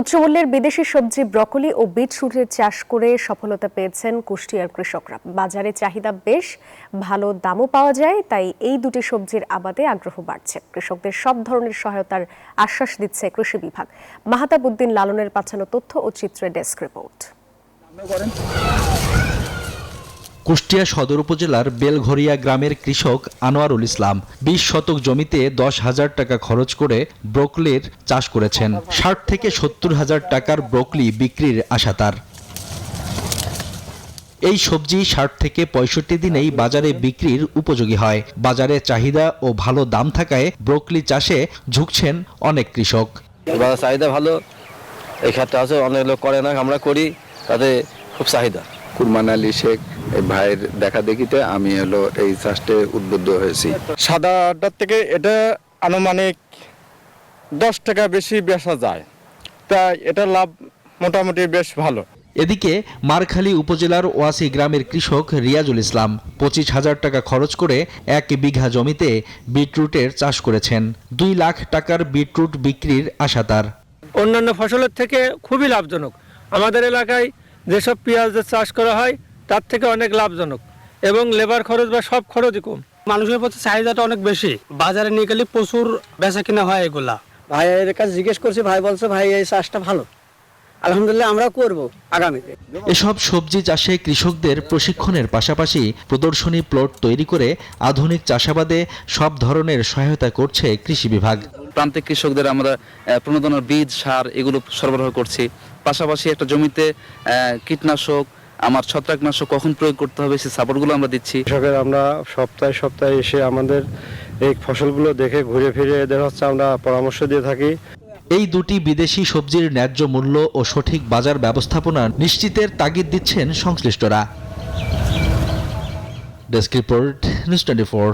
উচ্চমূল্যের বিদেশি সবজি ব্রকলি ও বিটরুটের চাষ করে সফলতা পেয়েছেন কুষ্টিয়ার কৃষকরা। বাজারে চাহিদা বেশ, ভালো দামও পাওয়া যায়, তাই এই দুটি সবজির আবাদে আগ্রহ বাড়ছে। কৃষকদের সব ধরনের সহায়তার আশ্বাস দিচ্ছে কৃষি বিভাগ। মাহতাব উদ্দিন লালনের পাঠানো তথ্য ও চিত্রে ডেস্ক রিপোর্ট। কুষ্টিয়া সদর উপজেলার বেলঘরিয়া গ্রামের কৃষক আনোয়ারুল ইসলাম ২০ শতক জমিতে ১০,০০০ টাকা খরচ করে ব্রোকলির চাষ করেছেন। ৬০ থেকে ৭০,০০০ টাকার ব্রোকলি বিক্রির আশা তার। এই সবজি ৬০ থেকে ৬৫ দিনেই বাজারে বিক্রির উপযোগী হয়। বাজারে চাহিদা ও ভালো দাম থাকায় ব্রোকলি চাষে ঝুঁকছেন অনেক কৃষক। চাহিদা ভালো, এই ক্ষেত্রে আছে, অনেক লোক করে না, আমরা করি, তাতে খুব চাহিদা। কুরমান আলী শেখ এই ভাইয়ের দেখা দেখিতে আমি এই চাষে উদ্বুদ্ধ হয়েছি। সাদাটার থেকে এটা আনুমানিক 10 টাকা বেশি বেচা যায়, তাই এটা লাভ মোটামুটি বেশ ভালো। এদিকে মারখালী উপজেলার ওয়াসি গ্রামের কৃষক রিয়াজুল ইসলাম ২৫,০০০ টাকা খরচ করে ১ বিঘা জমিতে বিটরুটের চাষ করেছেন। ২ লাখ টাকার বিটরুট বিক্রির আশা তার। অন্যান্য ফসলের থেকে খুবই লাভজনক। আমাদের এলাকায় যেসব পেঁয়াজের চাষ করা হয় তার থেকে অনেক লাভজনক এবং লেবার খরচ বা সব খরচই কম। মানুষের প্রতি চাহিদাটা অনেক বেশি, বাজারে নিয়ে গেলে প্রচুর বেচা কিনা হয় এগুলা। ভাইয়ের কাছে জিজ্ঞেস করছি, ভাই বলছে ভাই এই চাষটা ভালো, আলহামদুলিল্লাহ আমরা করব আগামীতে। এসব সবজি চাষে কৃষকদের প্রশিক্ষণের পাশাপাশি প্রদর্শনী প্লট তৈরি করে আধুনিক চাষাবাদে সব ধরনের সহায়তা করছে কৃষি বিভাগ। প্রান্তিক কৃষকদের আমরা প্রণোদনার বীজ, সার এগুলো সরবরাহ করছি। পাশাপাশি একটা জমিতে কীটনাশক, আমার ছত্রাকনাশক কখন প্রয়োগ করতে হবে সেই সাপোর্টগুলো আমরা দিচ্ছি। কৃষকের আমরা সপ্তাহে সপ্তাহে এসে আমাদের এই ফসলগুলো দেখে ঘুরে ফিরে এদের আমরা পরামর্শ দিয়ে থাকি। এই দুটি বিদেশি সবজির ন্যায্য মূল্য ও সঠিক বাজার ব্যবস্থাপনা নিশ্চিতের তাগিদ দিচ্ছেন সংশ্লিষ্টরা। Desk report, news 24।